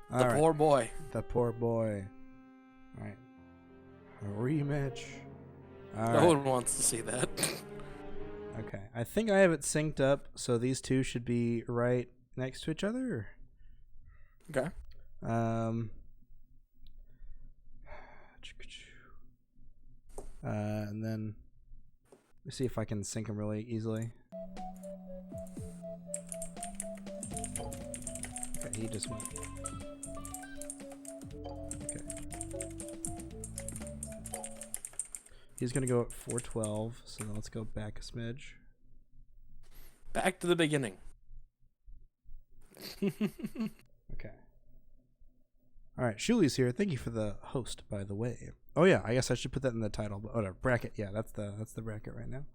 The poor boy. The poor boy. All right. A rematch. No one wants to see that. Okay. I think I have it synced up, so these two should be right next to each other. Okay. And then let's see if I can sync them really easily. Okay, he just went. Okay. He's gonna go at 412, so let's go back a smidge. Back to the beginning. Okay. All right, Shuli's here. Thank you for the host, by the way. Oh yeah, I guess I should put that in the title, but whatever. Bracket. Yeah, that's the bracket right now.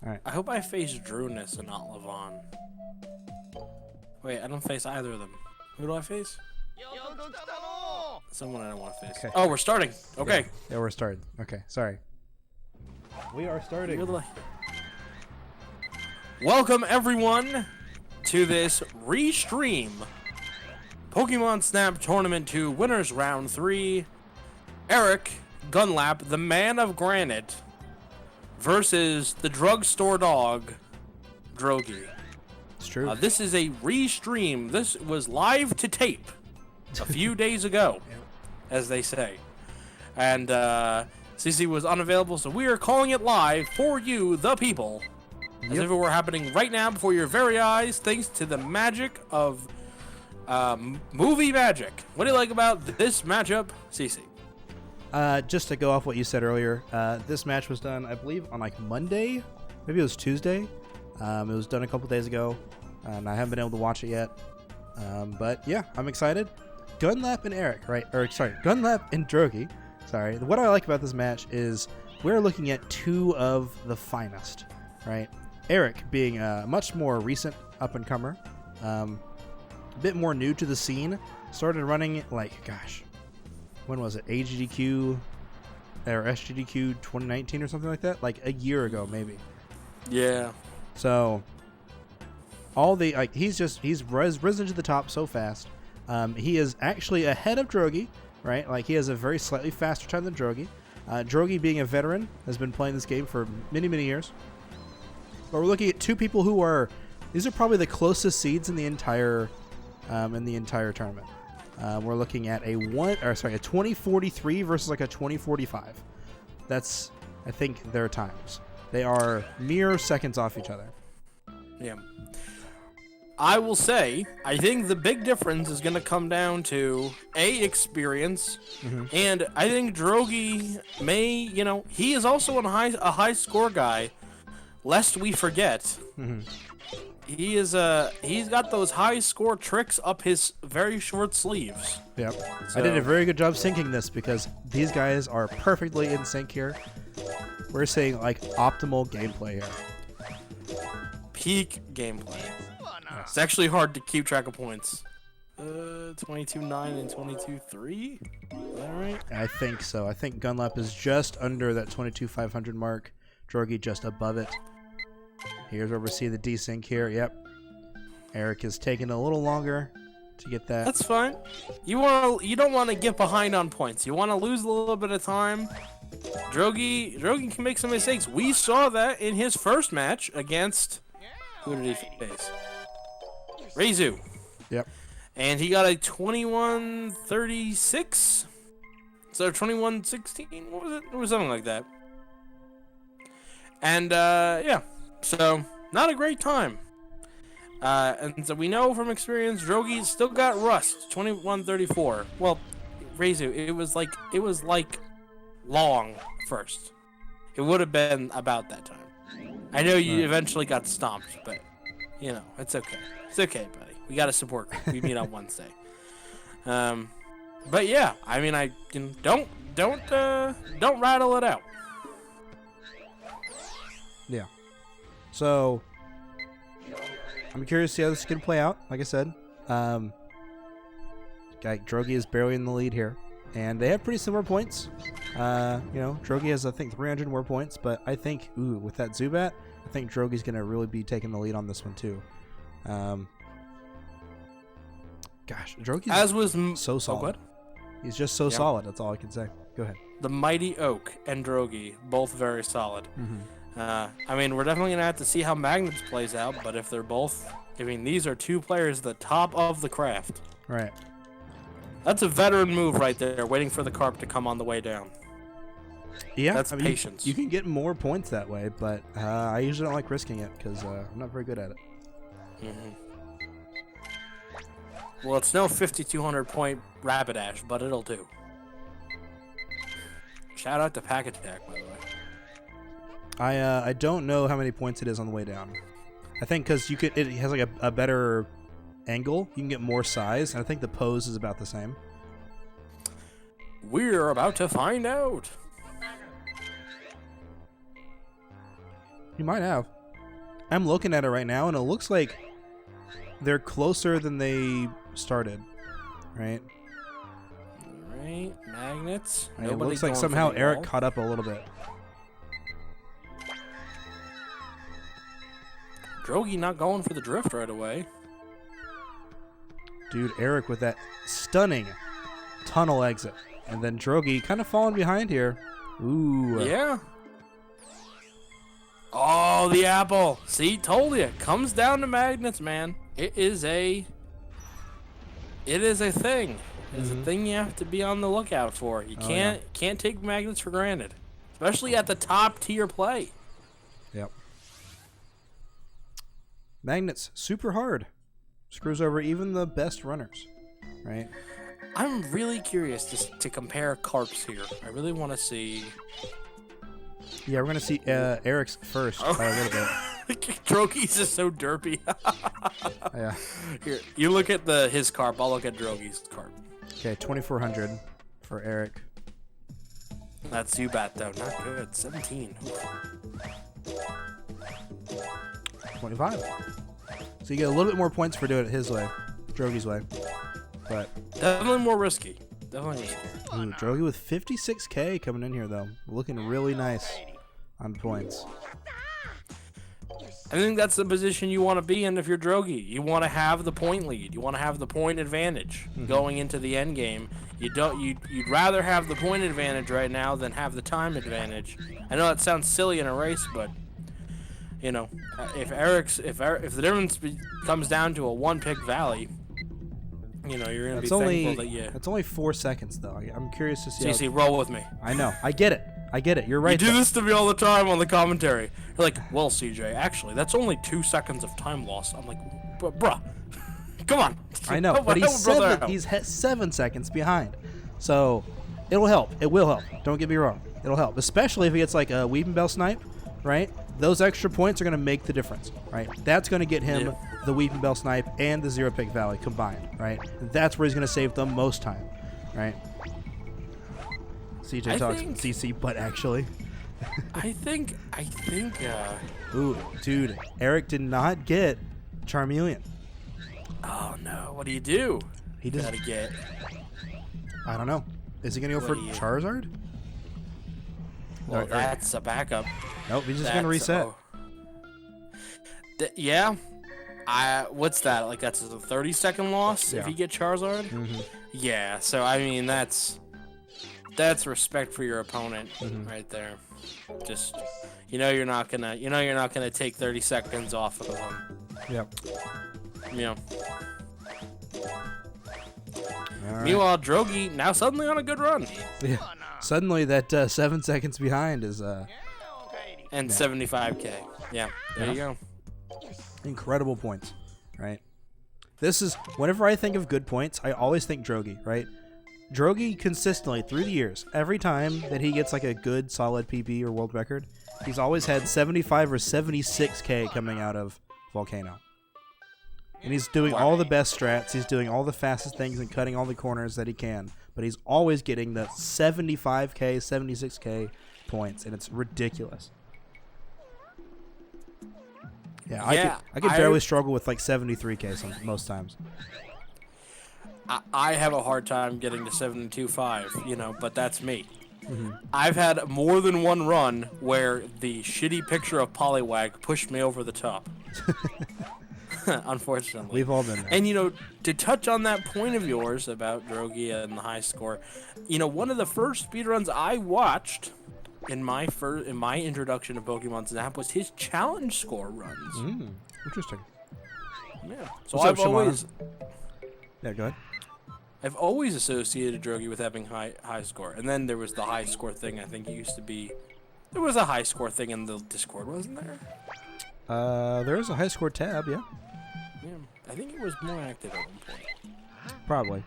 All right. I hope I face Drunus and not Levon. Wait, I don't face either of them. Who do I face? Someone I don't want to face. Okay. Oh, we're starting. Okay. Yeah, we're starting. Okay, sorry. We are starting. Welcome everyone to this restream Pokemon Snap Tournament 2 Winners Round 3. Eric Gunlap, the man of granite, versus the drugstore dog, Drogie. It's true. This is a restream. This was live to tape a few days ago, as they say. And CC was unavailable, so we are calling it live for you, the people. As if it were happening right now before your very eyes, thanks to the magic of movie magic. What do you like about this matchup, CC? Just to go off what you said earlier, this match was done, I believe, on like Monday. Maybe it was Tuesday. It was done a couple days ago, and I haven't been able to watch it yet. But yeah, I'm excited. Gunlap and Eric, right? Or sorry, Gunlap and Drogie. Sorry. What I like about this match is we're looking at two of the finest, right? Eric being a much more recent up-and-comer, a bit more new to the scene, started running like, gosh, when was it? AGDQ or SGDQ 2019 or something like that? Like a year ago, maybe. Yeah. So all the he's risen to the top so fast. He is actually ahead of Drogie, right? Like he has a very slightly faster time than Drogie. Drogie, being a veteran, has been playing this game for many, many years. But we're looking at two people who are, these are probably the closest seeds in the entire tournament. We're looking at a 2043 versus like a 2045. That's, I think, their times. They are mere seconds off each other. Yeah. I will say, I think the big difference is going to come down to experience, and I think Drogie may, he is also a high score guy. Lest we forget, he's got those high score tricks up his very short sleeves. Yep. So, I did a very good job syncing this because these guys are perfectly in sync here. We're seeing like optimal gameplay here. Peak gameplay. It's actually hard to keep track of points. 22-9 and 22-3? Is that right? I think so. I think Gunlap is just under that 22,500 mark. Drogie just above it. Here's where we see the desync here. Yep. Eric is taking a little longer to get that. That's fine. You don't want to get behind on points. You want to lose a little bit of time. Drogie can make some mistakes. We saw that in his first match against, who did he face? Reizu. Yep. And he got a 21-36. So 21-16. What was it? It was something like that. And yeah. So, not a great time. And so we know from experience, Drogie still got rust, 21-34. Well, Reizu, it was like long first. It would have been about that time. I know you eventually got stomped, but it's okay. It's okay, buddy. We got a support group. We meet on Wednesday. But yeah, I mean, don't rattle it out. Yeah. So, I'm curious to see how this is going to play out. Like I said, Drogie is barely in the lead here. And they have pretty similar points. Drogie has, I think, 300 more points. But I think, with that Zubat, I think Drogie's going to really be taking the lead on this one, too. Gosh, Drogie's As was so solid. He's just so solid. That's all I can say. Go ahead. The Mighty Oak and Drogie, both very solid. I mean, we're definitely going to have to see how Magnets plays out, but if they're both... I mean, these are two players at the top of the craft. Right. That's a veteran move right there, waiting for the carp to come on the way down. Yeah, that's patience. You can get more points that way, but I usually don't like risking it because I'm not very good at it. Well, it's no 5,200 point Rapidash, but it'll do. Shout out to Pack Attack, by the way. I don't know how many points it is on the way down. I think because it has like a better angle, you can get more size, and I think the pose is about the same. We're about to find out. You might have. I'm looking at it right now, and it looks like they're closer than they started, right? Right, Magnets. It looks like somehow Eric caught up a little bit. Drogie not going for the drift right away. Dude, Eric with that stunning tunnel exit. And then Drogie kind of falling behind here. Ooh. Yeah. Oh, the apple. See, told you. Comes down to Magnets, man. It is a thing. It's a thing you have to be on the lookout for. You can't take Magnets for granted. Especially at the top tier play. Yep. Magnets, super hard. Screws over even the best runners, right? I'm really curious to compare carps here. I really want to see. Yeah, we're going to see Eric's first by a little bit. Drogie's is so derpy. Yeah. Here, you look at his carp. I'll look at Drogie's carp. Okay, 2,400 for Eric. That's Zubat, though. Not good. 17. 25. So you get a little bit more points for doing it his way, Drogie's way. But definitely more risky. Definitely risky. Ooh, Drogie with 56k coming in here, though. Looking really nice on points. I think that's the position you want to be in if you're Drogie. You want to have the point lead. You want to have the point advantage going into the end game. You'd rather have the point advantage right now than have the time advantage. I know that sounds silly in a race, but you know, if the difference comes down to a one-pick valley, you know, you're gonna be thankful that you. It's only 4 seconds, though. I'm curious to see. CC, roll with me. I know. I get it. You're right. You do this to me all the time on the commentary. You're like, well, CJ, actually, that's only 2 seconds of time loss. I'm like, bruh, come on. I know, but he's 7 seconds behind. So it'll help. It will help. Don't get me wrong. It'll help, especially if he gets like a Weeping Bell snipe, right? Those extra points are going to make the difference, right? That's going to get him the Weeping Bell snipe and the Zero Pick Valley combined, right? And that's where he's going to save the most time, right? CJ talks CC, but actually. I think. Ooh, dude, Eric did not get Charmeleon. Oh no! What do you do? He does gotta get. I don't know. Is he gonna go for Charizard? Well, that's a backup. Nope, he's just gonna reset. Yeah. What's that? Like that's a 30-second loss if you get Charizard. Yeah. So I mean that's respect for your opponent right there. Just you're not gonna take 30 seconds off of him. Yep. Yeah. Right. Meanwhile, Drogie now suddenly on a good run. Yeah. Suddenly that 7 seconds behind is and 75k. Yeah. There you go. Incredible points, right? This is whenever I think of good points, I always think Drogie, right? Drogie consistently through the years, every time that he gets like a good solid PB or world record, he's always had 75 or 76k coming out of Volcano. And he's doing all the best strats, he's doing all the fastest things and cutting all the corners that he can, but he's always getting the 75k, 76k points, and it's ridiculous. Yeah, I could barely struggle with like 73k most times. I have a hard time getting to 72.5, but that's me. I've had more than one run where the shitty picture of Poliwag pushed me over the top. unfortunately. We've all been there. And, to touch on that point of yours about Drogie and the high score, one of the first speedruns I watched in my introduction to Pokemon Snap was his challenge score runs. Interesting. Yeah. So What's up, Shimano? Yeah, go ahead. I've always associated Drogie with having high score. And then there was the high score thing. I think it used to be... There was a high score thing in the Discord, wasn't there? There is a high score tab, yeah. Yeah. I think it was more active at one point. Probably.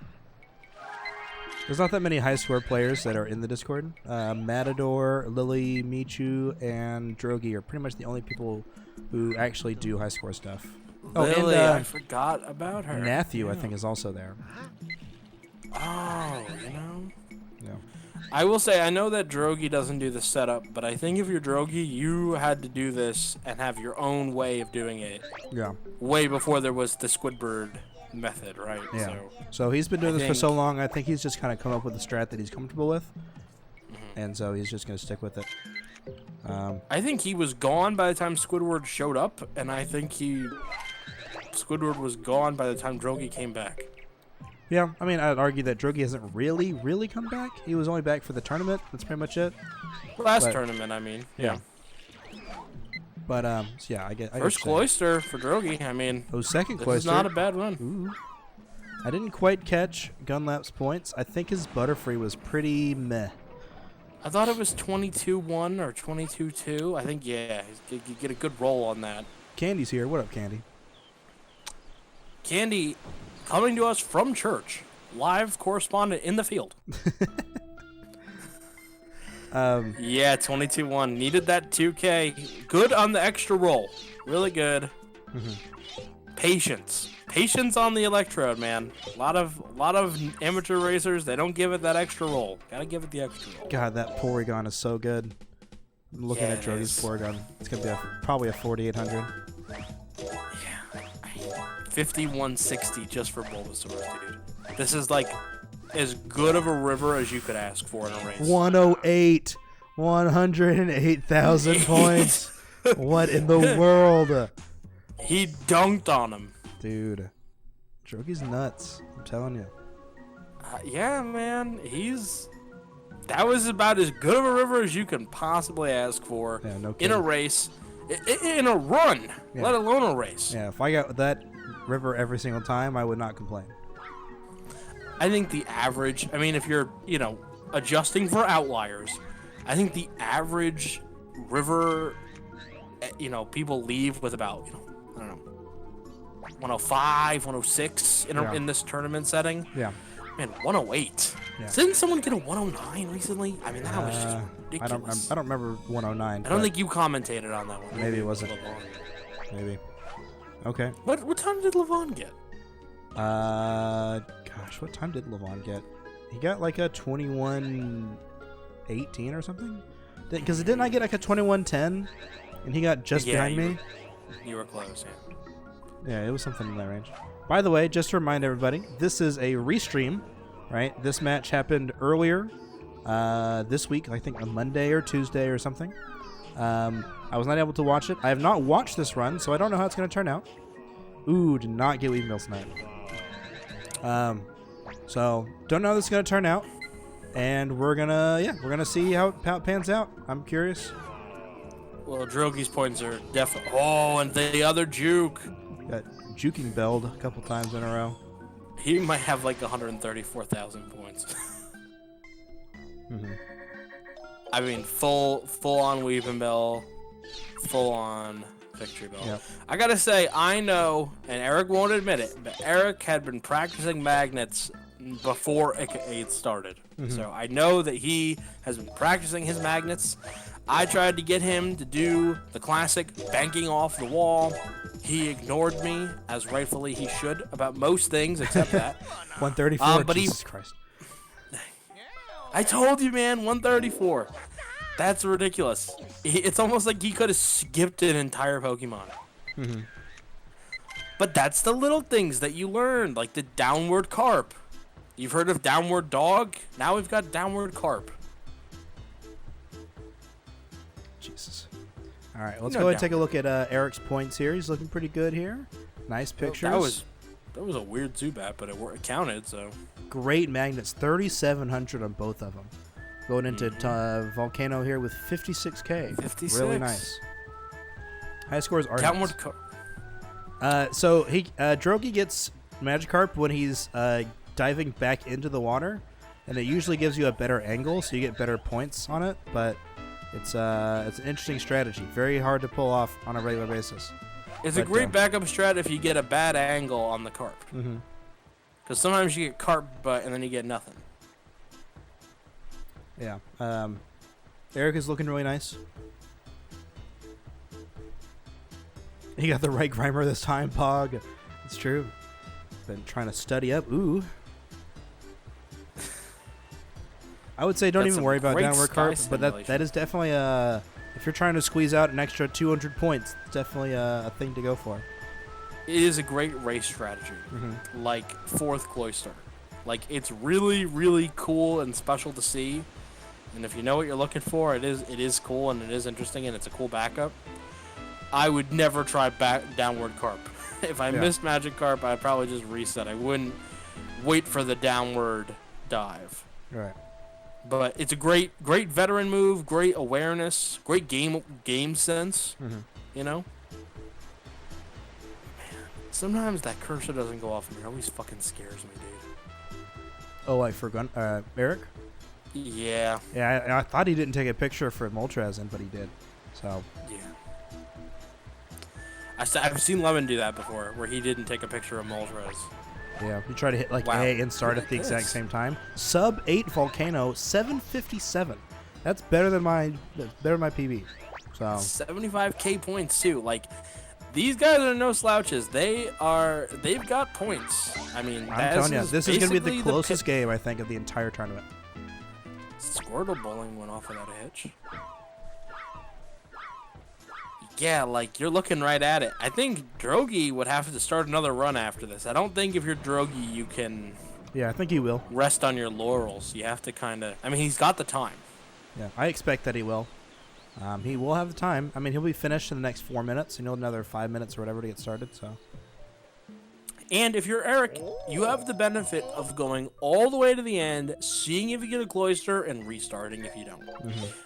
There's not that many high score players that are in the Discord. Matador, Lily, Michu, and Drogie are pretty much the only people who actually do high score stuff. Lily, and I forgot about her. Matthew, I think, is also there. Oh, Yeah. I will say, I know that Drogie doesn't do the setup, but I think if you're Drogie, you had to do this and have your own way of doing it. Yeah. Way before there was the Squidward method, right? Yeah. So he's been doing this for so long, I think he's just kind of come up with a strat that he's comfortable with. And so he's just going to stick with it. I think he was gone by the time Squidward showed up, and I think Squidward was gone by the time Drogie came back. Yeah, I mean, I'd argue that Drogie hasn't really come back. He was only back for the tournament. That's pretty much it. Last tournament, I mean. Yeah. But, so yeah, I get First Cloyster for Drogie, I mean. Oh, second this Cloyster. is not a bad run. Ooh. I didn't quite catch Gunlap's points. I think his Butterfree was pretty meh. I thought it was 22-1 or 22-2. I think, yeah, you get a good roll on that. Candy's here. What up, Candy? Candy, coming to us from church, live correspondent in the field. Yeah, 22-1. Needed that 2K. Good on the extra roll. Really good. Patience. Patience on the electrode, man. A lot of amateur racers, they don't give it that extra roll. Gotta give it the extra roll. God, that Porygon is so good. I'm looking at Drogie's Porygon. It's going to be probably a 4800. Yeah. 5160 just for Bulbasaur, dude. This is like as good of a river as you could ask for in a race. 108. 108,000 points. What in the world? He dunked on him. Dude. Drogie's nuts. I'm telling you. Yeah, man. That was about as good of a river as you can possibly ask for in a race, in a run, let alone a race. Yeah, if I got that river every single time, I would not complain. I think the average, I mean, if you're, adjusting for outliers, I think the average river, people leave with about, I don't know, 105, 106 in this tournament setting. Yeah. Man, 108. Yeah. Didn't someone get a 109 recently? I mean, that was just ridiculous. I don't remember 109. I don't think you commentated on that one. Maybe it wasn't. Maybe. Okay. What time did Levon get? Gosh, what time did Levon get? He got like a 21:18 or something. Because didn't I get like a 21:10, and he got just behind me? You were close, yeah. Yeah, it was something in that range. By the way, just to remind everybody, this is a restream, right? This match happened earlier this week, I think on Monday or Tuesday or something. I was not able to watch it. I have not watched this run, so I don't know how it's going to turn out. Ooh, did not get Weaving Mill Snipe. So, don't know how this is going to turn out. And we're going to see how it pans out. I'm curious. Well, Drogie's points are definitely... Oh, and the other juke. Got juking belled a couple times in a row. He might have like 134,000 points. I mean, full on Weaving Bell, full on Victory Bell. Yep. I gotta say, I know, and Eric won't admit it, but Eric had been practicing magnets before it started. So I know that he has been practicing his magnets. I tried to get him to do the classic banking off the wall. He ignored me, as rightfully he should, about most things except that. 134, but Jesus Christ. I told you, man, 134. That's ridiculous. It's almost like he could have skipped an entire Pokemon. But that's the little things that you learn, like the downward carp. You've heard of downward dog? Now we've got downward carp. Jesus. All right, let's go ahead and take a look at Eric's points here. He's looking pretty good here. Nice pictures. That was a weird Zubat, but it counted. So great magnets. 3,700 on both of them. Going into Volcano here with 56k. 56. Really nice. High scores are. Downward. So Drogie gets Magikarp when he's diving back into the water, and it usually gives you a better angle, so you get better points on it. But it's an interesting strategy. Very hard to pull off on a regular basis. It's a great backup strat if you get a bad angle on the carp. Because sometimes you get carp butt and then you get nothing. Yeah. Eric is looking really nice. He got the right Grimer this time, Pog. It's true. Been trying to study up. Ooh. I would say don't even worry about downward carp, but that is definitely if you're trying to squeeze out an extra 200 points, it's definitely a thing to go for. It is a great race strategy, like 4th Cloyster. Like, it's really, really cool and special to see. And if you know what you're looking for, it is cool and it is interesting and it's a cool backup. I would never try downward carp. If I missed Magikarp, I'd probably just reset. I wouldn't wait for the downward dive. Right. But it's a great veteran move, great awareness, great game sense. You know. Man, sometimes that cursor doesn't go off, and it always fucking scares me, dude. Oh, like for Eric? Yeah. Yeah, I thought he didn't take a picture for Moltres, but he did. So. Yeah. I've seen Lemon do that before, where he didn't take a picture of Moltres. Yeah, we try to hit like A and start at the exact same time. Sub 8 Volcano, 757. That's better than my PB. So 75k points too. Like, these guys are no slouches. They've got points. I mean, I'm telling you, this is gonna be the closest game I think of the entire tournament. Squirtle bowling went off without a hitch. Yeah, like, you're looking right at it. I think Drogie would have to start another run after this. I don't think if you're Drogie, you can... Yeah, I think he will. ...rest on your laurels. You have to kind of... I mean, he's got the time. Yeah, I expect that he will. He will have the time. I mean, he'll be finished in the next 4 minutes, and he'll have another 5 minutes or whatever to get started, so... And if you're Eric, you have the benefit of going all the way to the end, seeing if you get a Cloyster, and restarting if you don't.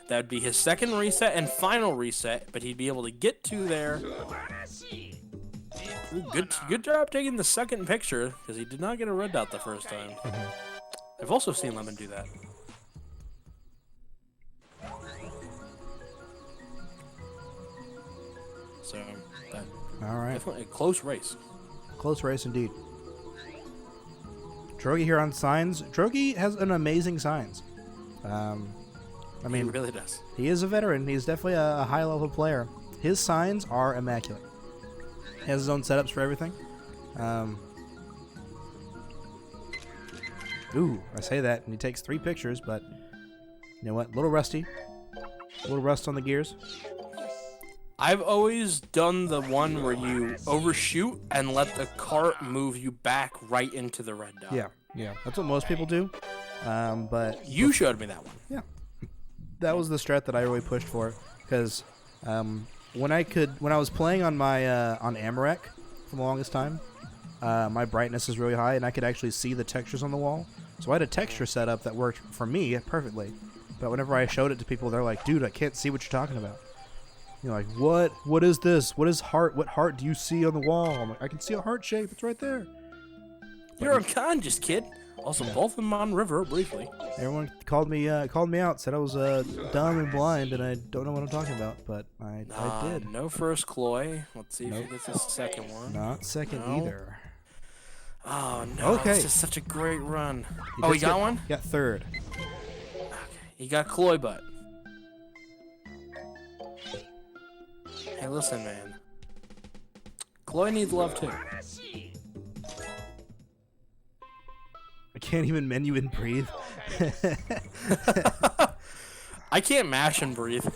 That would be his second reset and final reset, but he'd be able to get to there. Ooh, good job taking the second picture, because he did not get a red dot the first time. I've also seen Lemon do that. So, all right. Definitely a close race. Close race indeed. Drogie here on signs. Drogie has an amazing signs. I mean, he really does. He is a veteran. He's definitely a high-level player. His signs are immaculate. He has his own setups for everything. Ooh, I say that, and he takes 3 pictures, but you know what? A little rusty. A little rust on the gears. I've always done the one where you overshoot and let the cart move you back right into the red dot. Yeah. That's what most people do. But you showed me that one. Yeah. That was the strat that I really pushed for, because when I was playing on my on Amarek for the longest time, my brightness is really high and I could actually see the textures on the wall. So I had a texture setup that worked for me perfectly. But whenever I showed it to people, they're like, "Dude, I can't see what you're talking about." You're like, "What? What is this? What is heart? What heart do you see on the wall?" I'm like, "I can see a heart shape. It's right there." You're unconscious, kid. Also, both of them on river briefly. Everyone called me out, said I was dumb and blind, and I don't know what I'm talking about, but I did. No first Cloy. Let's see if he gets his second one. Not second either. Oh no! Okay. It's just such a great run. He got one. Got third. Okay. He got Cloy butt. Hey, listen, man. Cloy needs love too. I can't even menu and breathe. I can't mash and breathe.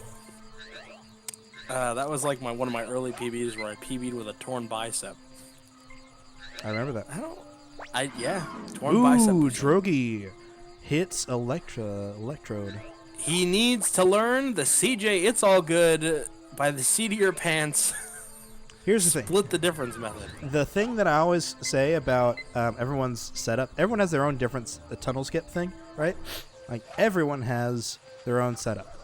That was like one of my early PBs where I PB'd with a torn bicep. I remember that. Torn bicep. Ooh, Drogie hits electrode. He needs to learn the CJ It's All Good by the seat of your pants Here's the thing. Split the difference method. The thing that I always say about everyone's setup, everyone has their own different tunnel skip thing, right? Like, everyone has their own setup.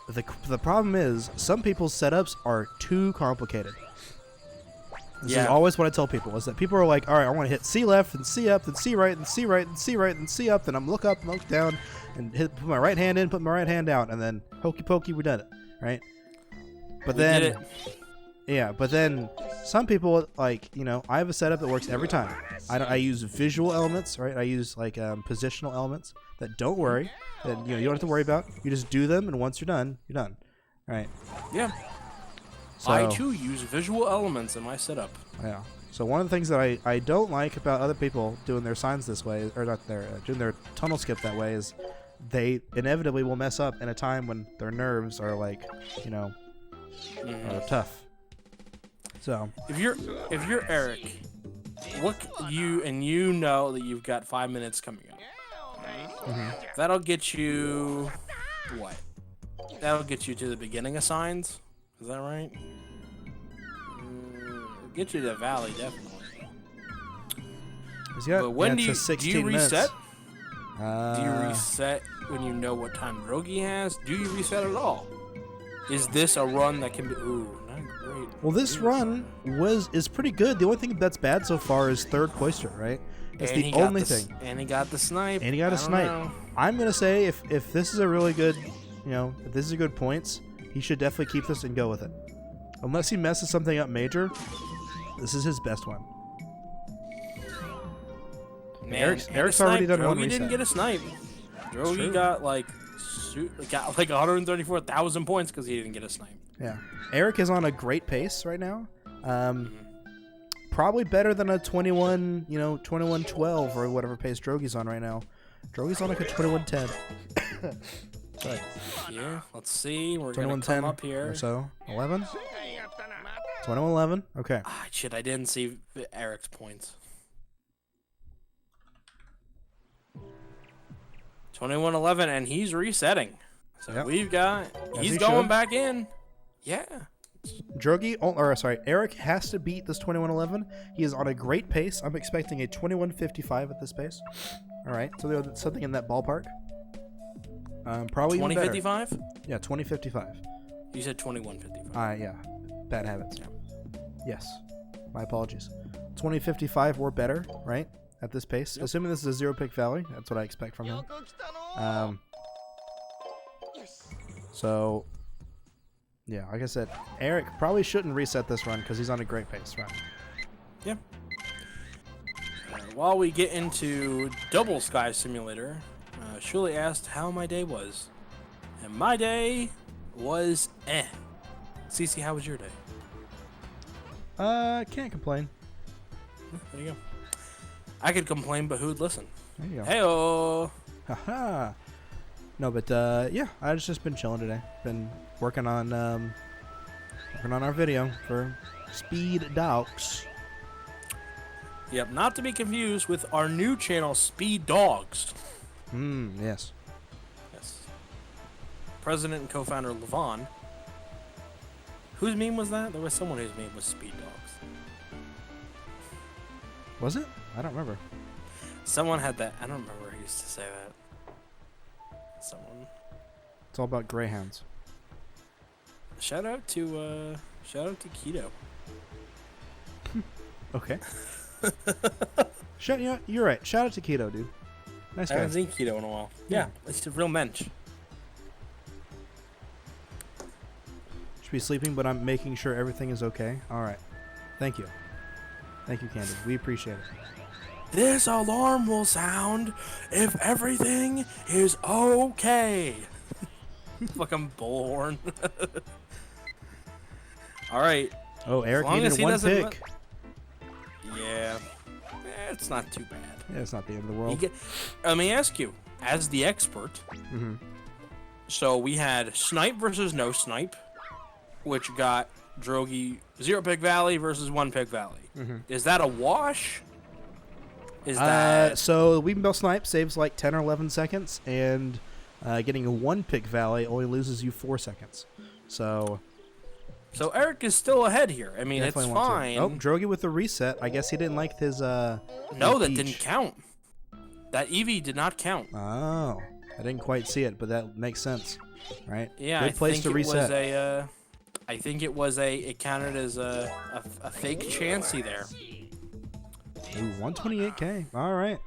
The problem is, some people's setups are too complicated. This is always what I tell people, is that people are like, all right, I want to hit C left, and C up, and C right, and C right, and C right, and C up, and I'm look up and look down, and put my right hand in, put my right hand out, and then hokey pokey, we done it, right? But then, yeah, but then some people, like, you know, I have a setup that works every time. I use visual elements, right? I use, like, positional elements that don't worry, that, you know, you don't have to worry about. You just do them, and once you're done, you're done. All right. Yeah. So, I, too, use visual elements in my setup. Yeah. So one of the things that I don't like about other people doing their signs this way, or not doing their tunnel skip that way, is they inevitably will mess up in a time when their nerves are, like, you know, tough. So if you're Eric, you know that you've got 5 minutes coming up. That'll get you what? That'll get you to the beginning of signs. Is that right? Get you to the valley, definitely. But when do you reset? Do you reset when you know what time Drogie has? Do you reset at all? Is this a run that can be? Ooh, not great. Well, this run is pretty good. The only thing that's bad so far is third Cloister, right? That's the only thing. And he got the snipe. And he got a snipe. I'm gonna say if this is a really good, you know, if this is a good points, he should definitely keep this and go with it. Unless he messes something up major, this is his best one. Man, Eric's already done one reset. Drogie didn't get a snipe. Drogie got like 134,000 points because he didn't get a snipe. Yeah, Eric is on a great pace right now. Probably better than a 21, you know, 21-12 or whatever pace Drogie's on right now. Drogie's on like a 21-10. Right. Yeah, let's see. We're going to come up here. Or so. 11? 21-11? Okay. Ah, shit, I didn't see Eric's points. 21-11, and he's resetting. So we've got... He's going back in. Yeah. Eric has to beat this 21-11. He is on a great pace. I'm expecting a 21-55 at this pace. All right, so something in that ballpark. Probably 20-55? Yeah, 20-55. You said 21-55. Yeah. Bad habits. Yeah. Yes. My apologies. 20-55 or better, right? At this pace. Yep. Assuming this is a zero-pick valley. That's what I expect from him. So, yeah, like I said, Eric probably shouldn't reset this run because he's on a great pace, right? Yeah. While we get into Double Sky Simulator, Shuli asked how my day was. And my day was Cece, how was your day? Can't complain. There you go. I could complain, but who'd listen? There you go. Hey-oh! Haha! No, but, yeah, I've just been chilling today. Been working on our video for Speed Dogs. Yep, not to be confused with our new channel, Speed Dogs. Yes. Yes. President and co-founder Levon. Whose meme was that? There was someone whose meme was Speed Dogs. Was it? I don't remember. Someone had that. I don't remember who used to say that. Someone. It's all about greyhounds. Shout out to Keto. Okay. You're right. Shout out to Keto, dude. Nice guy. I haven't seen Keto in a while. Yeah, it's a real mensch. Should be sleeping, but I'm making sure everything is okay. All right. Thank you. Thank you, Candy. We appreciate it. This alarm will sound if everything is okay. Fucking bullhorn. All right. Oh, Eric needed one pick. Yeah. It's not too bad. Yeah, it's not the end of the world. Let me ask you, as the expert, so we had Snipe versus No Snipe, which got Drogie 0-pick Valley versus 1-pick Valley. Is that a wash? Is that... So Weeping Bell Snipe saves like 10 or 11 seconds, and getting a 1-pick Valley only loses you 4 seconds. So... So Eric is still ahead here. I mean, Definitely it's want to. fine. Oh, Drogie with the reset. I guess he didn't like his No, that peach. didn't count. That Eevee did not count. Oh, I didn't quite see it, but that makes sense, right? Yeah, Good place to reset. I think it was it counted as a fake Chansey there. Ooh, 128K. All right.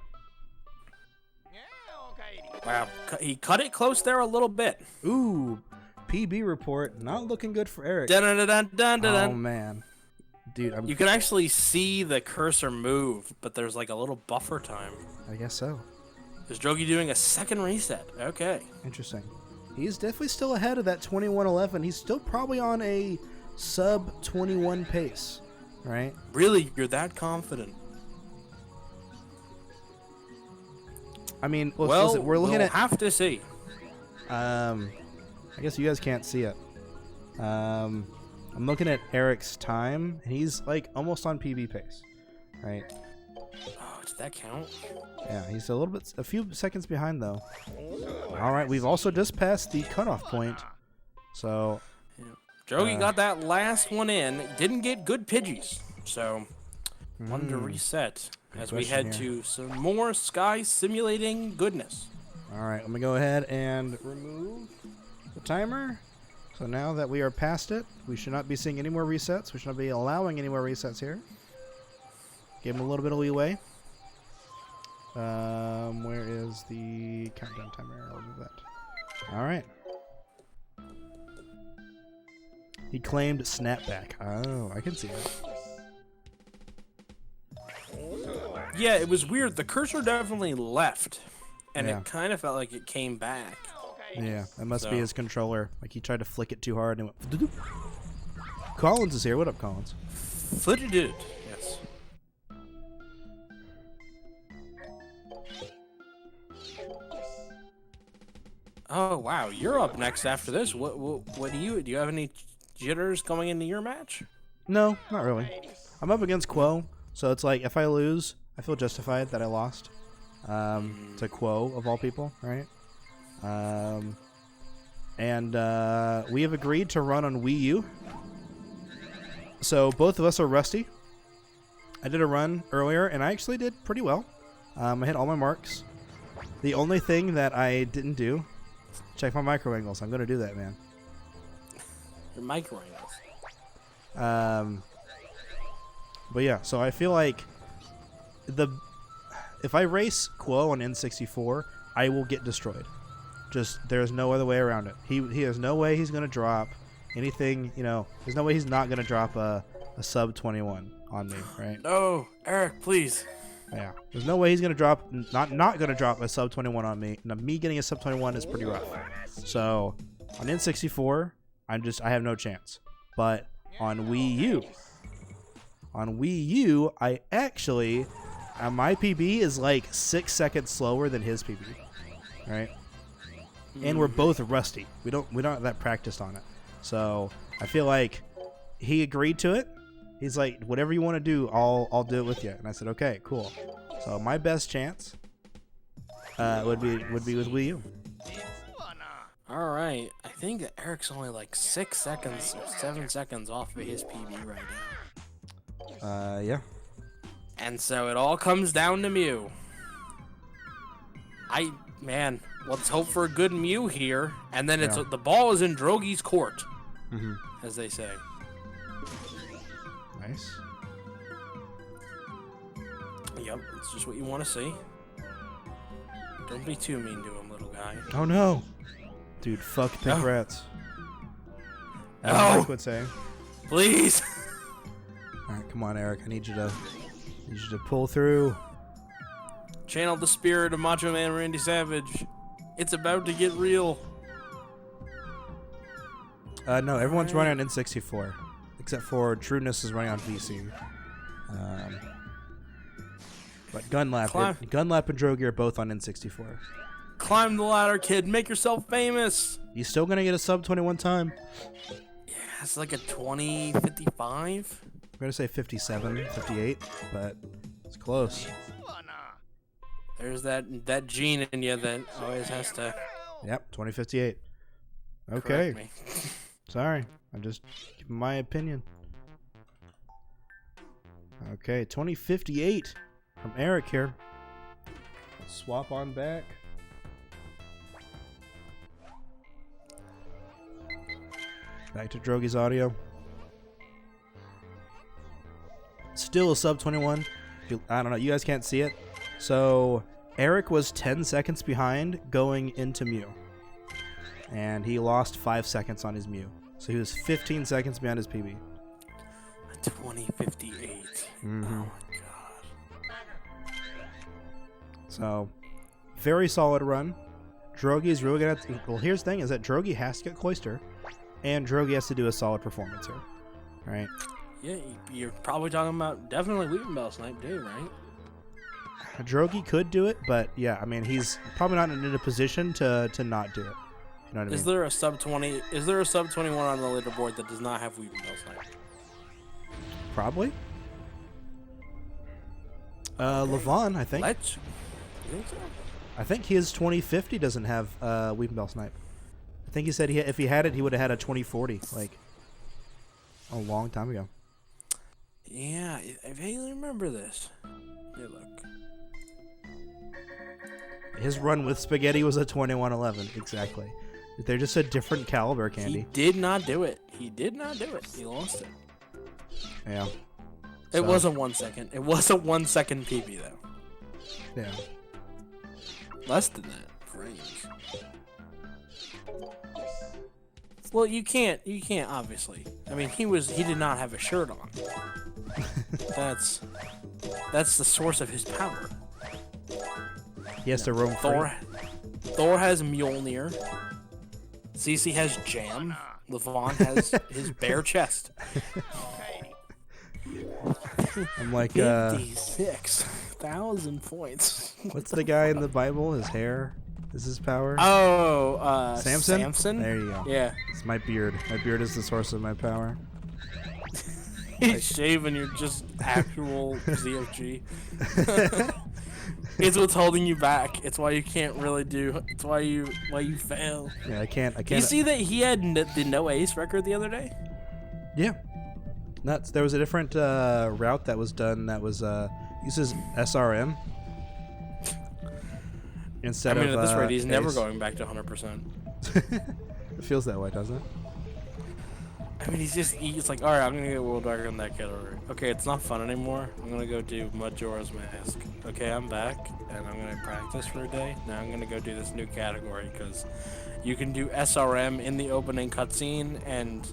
Wow, he cut it close there a little bit. Ooh, PB report. Not looking good for Eric. Dun, dun, dun, dun, dun, dun. Oh man, dude. You can actually see the cursor move, but there's like a little buffer time. I guess so. Is Drogie doing a second reset? Okay. Interesting. He's definitely still ahead of that 21:11. He's still probably on a sub 21 pace, right? Really, you're that confident? I mean, Well, listen, we're looking we'll at. have to see. I guess you guys can't see it. I'm looking at Eric's time, and he's like almost on PB pace, right? Oh, did that count? Yeah, he's a few seconds behind though. All right, we've also just passed the cutoff point, so. Yeah. Drogie got that last one in. Didn't get good Pidgeys, so wanted to reset as we head to some more sky simulating goodness. All right, let me go ahead and remove the timer. So now that we are past it, we should not be seeing any more resets. We should not be allowing any more resets here. Give him a little bit of leeway. Where is the countdown timer? I'll remove that. All right. He claimed snapback. Oh, I can see that. Yeah, it was weird. The cursor definitely left, and Yeah. it kind of felt like it came back. Yeah, that must be So- his controller. Like he tried to flick it too hard and it went. Doo-doo. Collins is here. What up, Collins? Footed it. Yes. Oh wow, you're up next after this. What do you have any jitters going into your match? No, not really. I'm up against Quo, so it's like if I lose, I feel justified that I lost to Quo of all people, right? We have agreed to run on Wii U. So both of us are rusty. I did a run earlier, and I actually did pretty well. I hit all my marks. The only thing that I didn't do, check my micro angles. I'm going to do that, man. Your micro angles. But yeah, so I feel like if I race Quo on N64, I will get destroyed. Just there's no other way around it. He has no way he's gonna drop anything. You know, there's no way he's not gonna drop a sub 21 on me, right? No, Eric, please. Yeah, there's no way he's gonna drop not gonna drop a sub 21 on me. Now, me getting a sub 21 is pretty rough. So on N64, I have no chance. But on Wii U, I actually my PB is like 6 seconds slower than his PB, right? And we're both rusty. We don't have that practiced on it. So I feel like he agreed to it. He's like, whatever you want to do, I'll do it with you. And I said, okay, cool. So my best chance would be with Wii U. All right, I think that Eric's only like 6 seconds or 7 seconds off of his PB right now. Yeah. And so it all comes down to Mew. Man, let's hope for a good Mew here, and then it's the ball is in Drogie's court, as they say. Nice. Yep, it's just what you want to see. Don't be too mean to him, little guy. Oh no, dude! Fuck pink Oh. rats. As Oh. Mike would say. Please. All right, come on, Eric. I need you to pull through. Channel the spirit of Macho Man Randy Savage. It's about to get real. No, everyone's running on N64, except for Trueness is running on PC. But Gunlap and Drogie are both on N64. Climb the ladder, kid. Make yourself famous. You still gonna get a sub 21 time? Yeah, it's like a 20:55. I'm gonna say 57, 58, but it's close. There's that gene in you that always has to Yep, 2058. correct Okay, me. sorry. I'm just giving my opinion. Okay, 2058 from Eric here. Let's swap on back. Back to Drogie's audio. Still a sub 21. I don't know. You guys can't see it. So Eric was 10 seconds behind going into Mew. And he lost 5 seconds on his Mew. So he was 15 seconds behind his PB. 2058. Mm-hmm. Oh my god. So, very solid run. Drogie's really gonna have to, well, here's the thing, is that Drogie has to get Cloister, and Drogie has to do a solid performance here. Alright? Yeah, you're probably talking about definitely Weeping Bell Snipe too, right? Drogie could do it, but yeah, I mean, he's probably not in a position to not do it. You know what I mean? Is there a sub 20? Is there a sub 21 on the leaderboard that does not have Weeping Bell Snipe? Probably. Levon, I think. Let's. You think so? I think his 2050 doesn't have Weeping Bell Snipe. I think he said if he had it, he would have had a 2040, like a long time ago. Yeah, I vaguely remember this. Hey, look. His run with Spaghetti was a 2111, exactly. They're just a different caliber, Candy. He did not do it. He did not do it. He lost it. Yeah. It wasn't 1 second. It wasn't 1 second PB though. Yeah. Less than that frames. Well, you can't obviously. I mean, he did not have a shirt on. That's the source of his power. He has to roam free. Thor has Mjolnir. CC has Jam. Levon has his bare chest. I'm like 56,000 points. What's the guy in the Bible? His hair is his power. Oh, Samson. Samson. There you go. Yeah. It's my beard. My beard is the source of my power. He's shaving your just actual ZFG. It's what's holding you back. It's why you can't really do. It's why you fail. Yeah, I can't. You see that he had the no ace record the other day? Yeah. Nuts. There was a different route that was done that was uses SRM instead of. I mean, at this rate, he's never ace. going back to 100%. It feels that way, doesn't it? I mean, he's like, all right, I'm gonna get World Record on that category. Okay, it's not fun anymore. I'm gonna go do Majora's Mask. Okay, I'm back, and I'm gonna practice for a day. Now I'm gonna go do this new category because you can do SRM in the opening cutscene and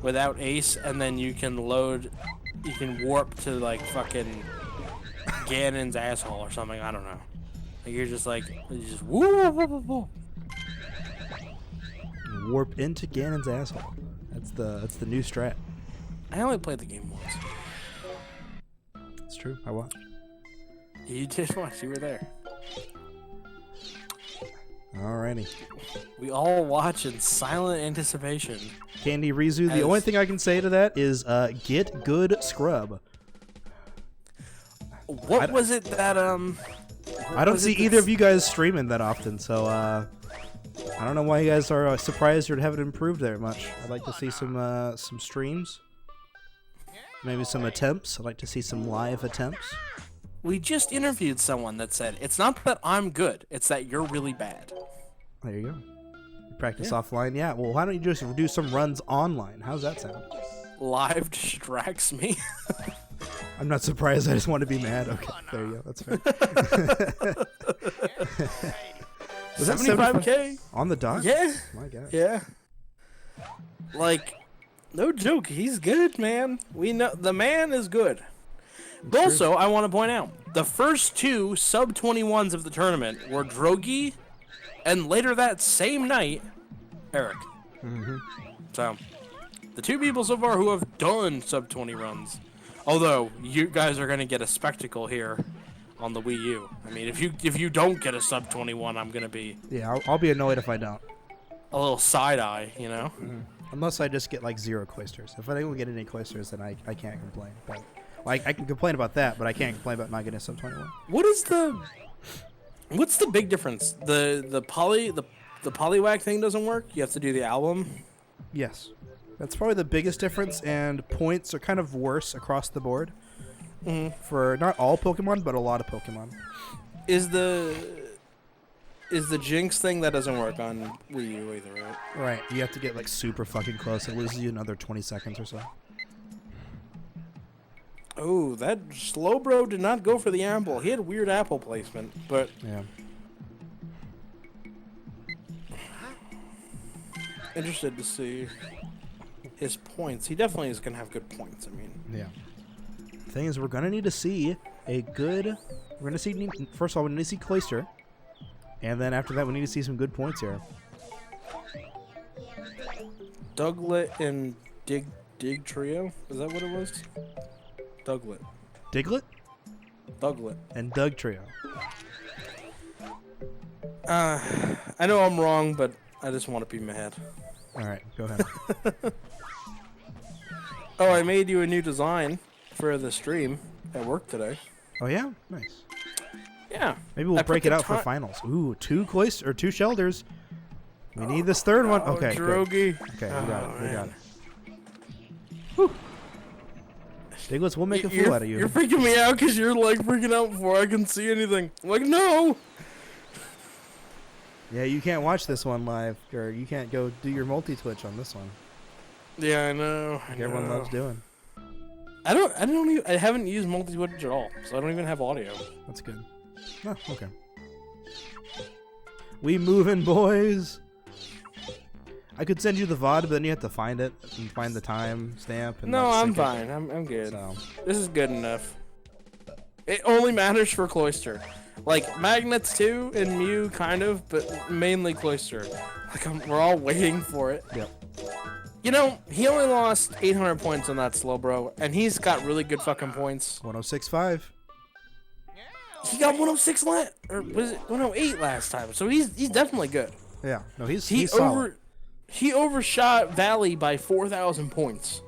without ace, and then you can warp to like fucking Ganon's asshole or something. I don't know. Like you just woo, woo, woo, woo. Warp into Ganon's asshole. That's the new strat. I only played the game once. It's true. I watched. You did watch. You were there. Alrighty. We all watch in silent anticipation. Candy Rizu, the only thing I can say to that is get good scrub. What was it that I don't see either of you guys streaming that often, so I don't know why you guys are surprised you haven't improved there much. I'd like to see some streams, maybe some attempts. I'd like to see some live attempts. We just interviewed someone that said it's not that I'm good; it's that you're really bad. There you go. You practice offline, yeah. Well, why don't you just do some runs online? How's that sound? Live distracts me. I'm not surprised. I just want to be mad. Okay, there you go. That's fair. Was that 75K on the dot? Yeah. My God. Yeah. Like, no joke. He's good, man. We know the man is good. But also, I want to point out the first two sub 21s of the tournament were Drogie, and later that same night, Eric. Mm-hmm. So, the two people so far who have done sub 20 runs. Although you guys are gonna get a spectacle here on the Wii U. I mean, if you don't get a sub 21, I'm gonna be I'll be annoyed if I don't. a little side eye, you know. Mm-hmm. Unless I just get like 0 cloisters. If I don't get any cloisters, then I can't complain. But I can complain about that, but I can't complain about not getting a sub 21. What's the big difference? The polywhack thing doesn't work. You have to do the album. Yes. That's probably the biggest difference, and points are kind of worse across the board for not all Pokemon, but a lot of Pokemon. Is the Jinx thing that doesn't work on Wii U either, right? Right, you have to get like super fucking close. It loses you another 20 seconds or so. Oh, that Slowbro did not go for the apple. He had weird apple placement, but Yeah. interested to see his points. He definitely is gonna have good points. I mean, Yeah. Thing is, we're gonna need to see a good. We're gonna see. First of all, we need to see Cloyster, and then after that, we need to see some good points here. Douglet and Dig Trio. Is that what it was? Douglet. Diglett Douglet. and Doug Trio. I know I'm wrong, but I just want to be mad. All right, go ahead. Oh, I made you a new design for the stream at work today. Oh yeah, nice. Yeah. Maybe we'll I break put it the out for ti- finals. Ooh, two Cloyster or two Shelders. We need this third one. Oh, Okay, good. Drogie. Okay, we got it. We got man. it. Whew. Diglets, we'll make a fool out of you. You're freaking me out because you're like freaking out before I can see anything. I'm like, no. Yeah, you can't watch this one live, or you can't go do your multi-twitch on this one. Yeah, I know. Like everyone loves doing. I haven't used multi-twitch at all, so I don't even have audio. That's good. Oh, okay. We moving, boys. I could send you the VOD, but then you have to find it and find the time stamp. And No, like, I'm sync it. fine. I'm good. So, This is good enough. It only matters for Cloyster. Like, Magnets too, and Mew kind of, but mainly Cloyster. Like, we're all waiting for it. yep. You know, he only lost 800 points on that Slowbro, and he's got really good fucking points. 106.5. He got 106 or was it 108 last time? So he's definitely good. Yeah. No, he's He solid. he overshot Valley by 4,000 points.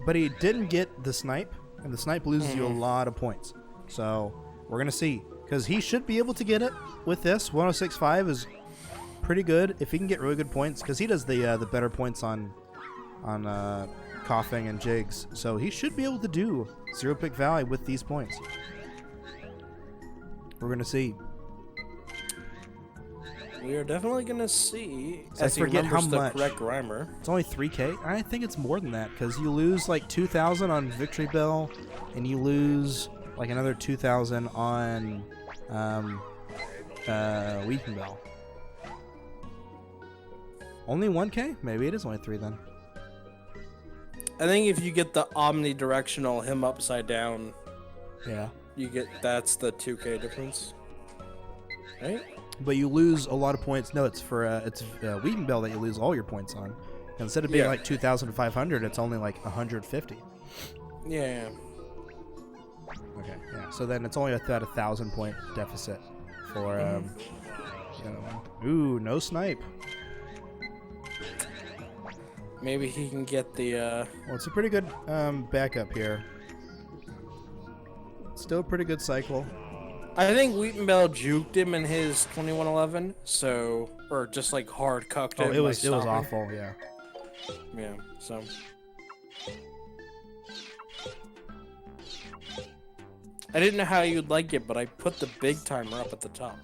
But he didn't get the snipe, and the snipe loses you a lot of points. So we're gonna see, because he should be able to get it with this. 106.5 is pretty good if he can get really good points, because he does the better points on coughing and jigs. So he should be able to do Zero Pick Valley with these points. We're gonna see. We are definitely gonna see. So I forget how the much. correct rhymer. It's only 3K. I think it's more than that, because you lose like 2,000 on Victory Bell, and you lose like another 2,000 on Weeping Bell. Only 1K? Maybe it is only 3 then. I think if you get the omnidirectional him upside down, Yeah. that's the 2K difference, right? But you lose a lot of points. No, it's for Weeping Bell that you lose all your points on. Instead of being Yeah. like 2,500, it's only like 150. Yeah. Okay, yeah. So then it's only about 1,000 point deficit for the other one. Ooh, no snipe. Maybe he can get the. Well, it's a pretty good backup here. Still a pretty good cycle. I think Wheaton Bell juked him in his 2111, so or just like hard cucked him. Oh, it was by stopping. awful. Yeah. Yeah. So. I didn't know how you'd like it, but I put the big timer up at the top.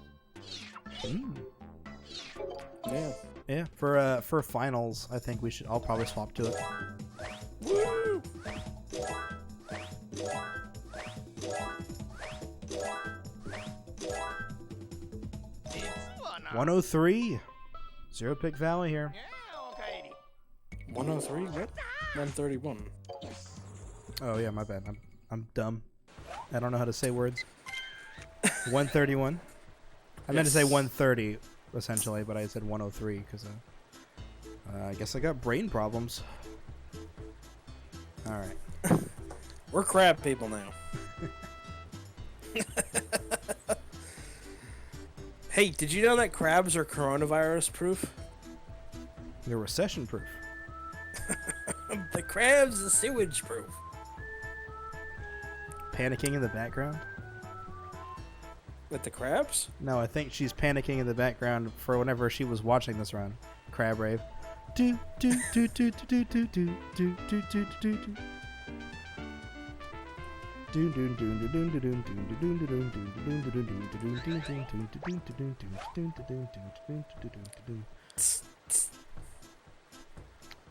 Yeah. Yeah. For finals, I think I'll probably swap to it. Woo! 103. Zero Pick Valley here. 103? What? 131. Oh yeah, my bad. I'm dumb. I don't know how to say words. 131. I meant to say 130 essentially, but I said 103 because I guess I got brain problems. All right. We're crab people now. Hey, did you know that crabs are coronavirus proof? You're recession proof. The crabs are sewage proof. Panicking in the background? With the crabs? No, I think she's panicking in the background for whenever she was watching this run. Crab rave. All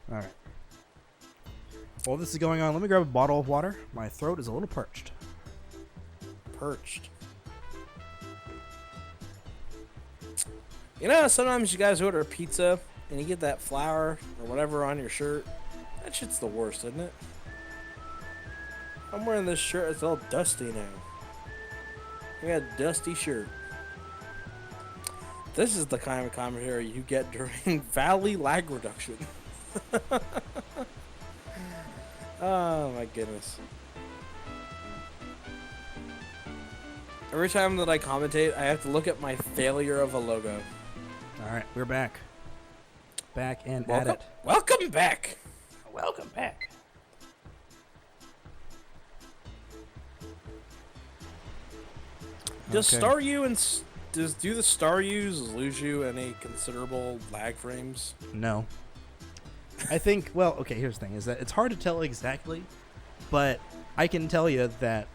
right. While this is going on, let me grab a bottle of water. My throat is a little parched. Perched. You know, sometimes you guys order a pizza and you get that flour or whatever on your shirt. That shit's the worst, isn't it? I'm wearing this shirt. It's all dusty now. I got a dusty shirt. This is the kind of commentary you get during Valley lag reduction. Oh my goodness. Every time that I commentate, I have to look at my failure of a logo. Alright, we're back. Back and Welcome, at it. welcome back. Welcome back. Does Okay. Staryu and do the Staryus lose you any considerable lag frames? No. I think, well, okay, here's the thing, is that it's hard to tell exactly, but I can tell you that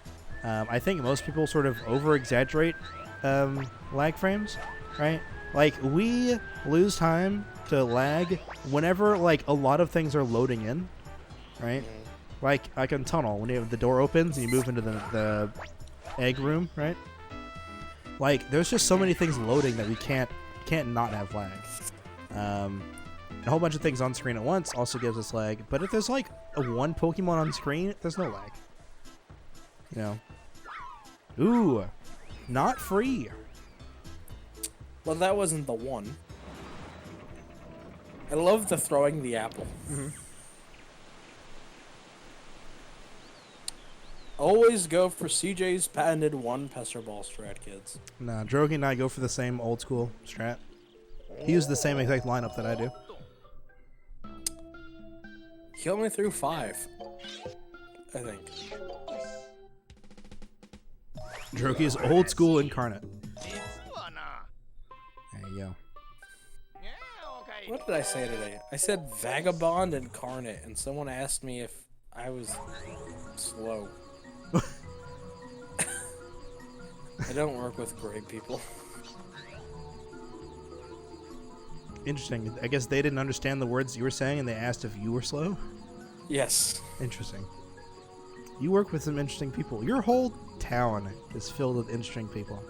I think most people sort of over-exaggerate lag frames, right? Like, we lose time to lag whenever, like, a lot of things are loading in, right? Like in Tunnel, when you have the door opens and you move into the egg room, right? Like, there's just so many things loading that we can't not have lag. A whole bunch of things on screen at once also gives us lag, but if there's like one Pokemon on screen, there's no lag. You know? Ooh, not free. Well, that wasn't the one. I love the throwing the apple. Mm-hmm. Always go for CJ's patented one Pester Ball strat, kids. Nah, Drogie and I go for the same old school strat. He used the same exact lineup that I do. He only threw 5, I think. Drogie's old school incarnate. There you go. What did I say today? I said vagabond incarnate, and someone asked me if I was slow. I don't work with great people. Interesting. I guess they didn't understand the words you were saying, and they asked if you were slow? Yes. Interesting. You work with some interesting people. Your whole town is filled with interesting people.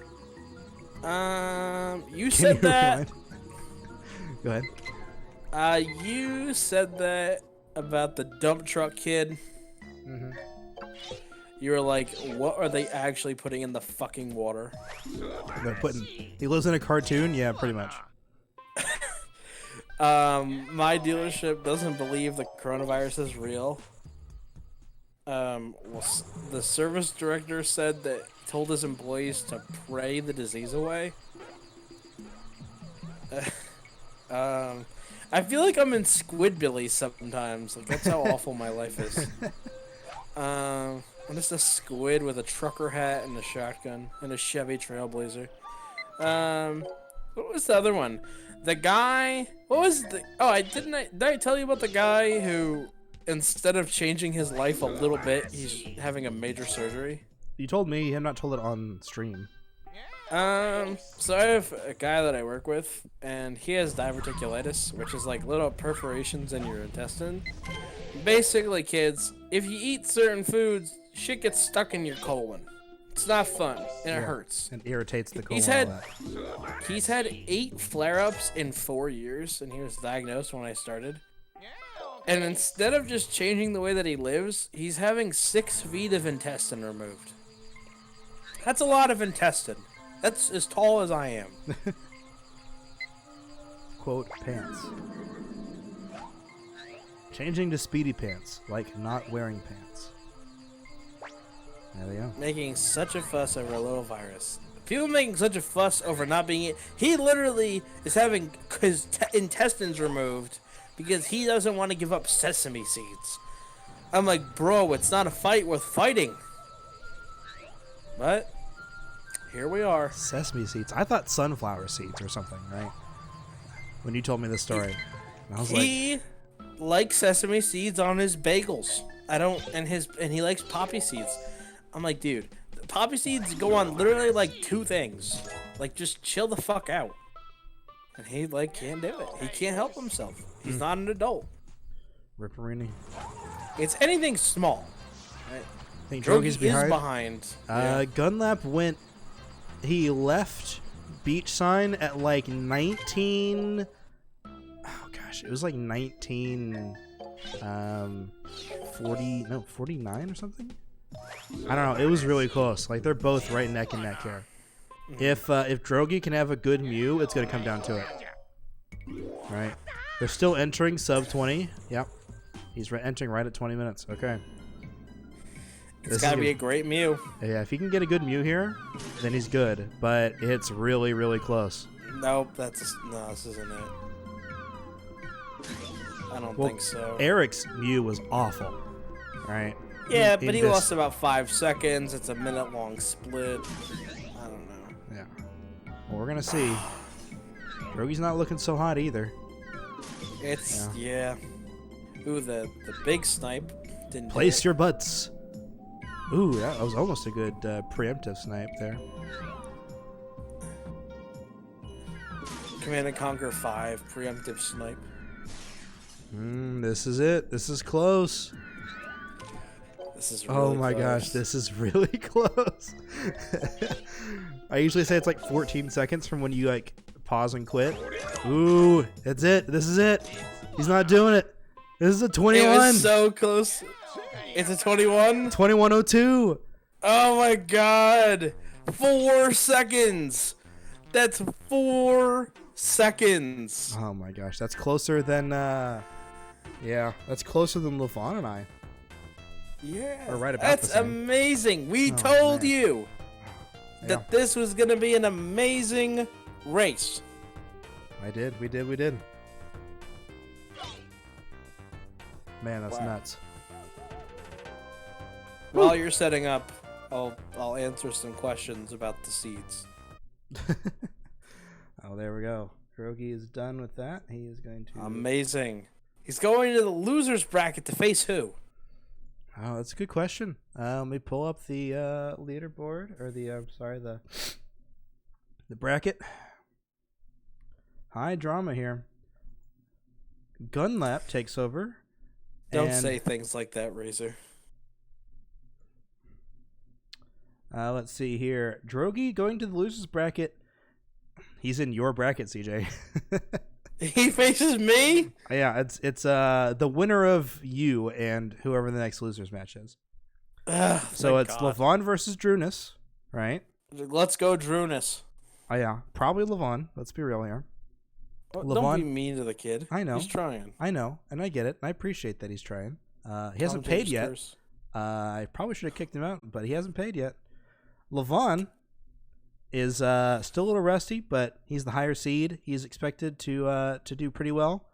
You said that. Go ahead. You said that about the dump truck kid. Mm-hmm. You were like, what are they actually putting in the fucking water? They're putting. He lives in a cartoon. Yeah, pretty much. My dealership doesn't believe the coronavirus is real. Well, the service director said that told his employees to pray the disease away. I feel like I'm in Squidbillies sometimes. Like, that's how awful my life is. I'm just a squid with a trucker hat and a shotgun and a Chevy Trailblazer. What was the other one? The guy. What was the? Oh, did I tell you about the guy who, instead of changing his life a little bit, he's having a major surgery? You told me. I'm not told it on stream. So I have a guy that I work with, and he has diverticulitis, which is like little perforations in your intestine. Basically, kids, if you eat certain foods, shit gets stuck in your colon. It's not fun, and it hurts. And irritates the colon. He's had 8 flare-ups in 4 years, and he was diagnosed when I started. And instead of just changing the way that he lives, he's having 6 feet of intestine removed. That's a lot of intestine. That's as tall as I am. Quote, pants. Changing to speedy pants, like not wearing pants. There we go. Making such a fuss over a little virus. People making such a fuss over not being... He literally is having his intestines removed because he doesn't want to give up sesame seeds. I'm like, bro, it's not a fight worth fighting. But here we are. Sesame seeds. I thought sunflower seeds or something, right? When you told me the story. I was He likes sesame seeds on his bagels. And he likes poppy seeds. I'm like, dude, poppy seeds go on literally like 2 things. Like, just chill the fuck out. And he like can't do it. He can't help himself. He's not an adult. Ripperini. It's anything small. Right? I think Drogie Drogie's behind. Yeah. Gunlap went. He left beach sign at like 19. Oh gosh, it was like 19. 49 or something. I don't know. It was really close. Like they're both right neck and neck here. If Drogie can have a good Mew, it's gonna come down to it. Right. They're still entering sub 20. Yep. He's entering right at 20 minutes. Okay. It's gotta be a great Mew. Yeah, if he can get a good Mew here, then he's good. But it's really, really close. Nope, this isn't it. I don't think so. Eric's Mew was awful. Right? Yeah, but he lost about 5 seconds. It's a minute-long split. I don't know. Yeah. Well, we're gonna see. Drogie's not looking so hot either. It's yeah. Ooh, the big snipe didn't. Place your butts. Ooh, that was almost a good preemptive snipe there. Command and Conquer 5 preemptive snipe. This is it. This is close. This is really oh my close. gosh, this is really close. I usually say it's like 14 seconds from when you like pause and quit. Ooh, that's it. This is it. He's not doing it. This is a 21. It was so close. It's a 21? 21:02. Oh my god. 4 seconds. That's 4 seconds. Oh my gosh, that's closer than that's closer than LaVon and I. Yeah. We're right about that's the same. amazing. We told man. you that this was going to be an amazing race. I did. We did. Man, that's nuts. While you're setting up, I'll answer some questions about the seeds. Oh, there we go. Drogie is done with that. He is going to... Amazing. He's going to the losers bracket to face who? Oh, that's a good question. Let me pull up the leaderboard, or the bracket. High drama here. Gunlap takes over. Don't say things like that, Razor. Let's see here. Drogie going to the losers bracket. He's in your bracket, CJ. He faces me? Yeah, it's the winner of you and whoever the next losers match is. So it's LaVon versus Drunus, right? Let's go, Drunus. Oh yeah, probably LaVon. Let's be real here. Well, don't be mean to the kid. I know. He's trying. I know, and I get it. And I appreciate that he's trying. He hasn't paid yet. I probably should have kicked him out, but he hasn't paid yet. LaVon is still a little rusty, but he's the higher seed. He's expected to do pretty well.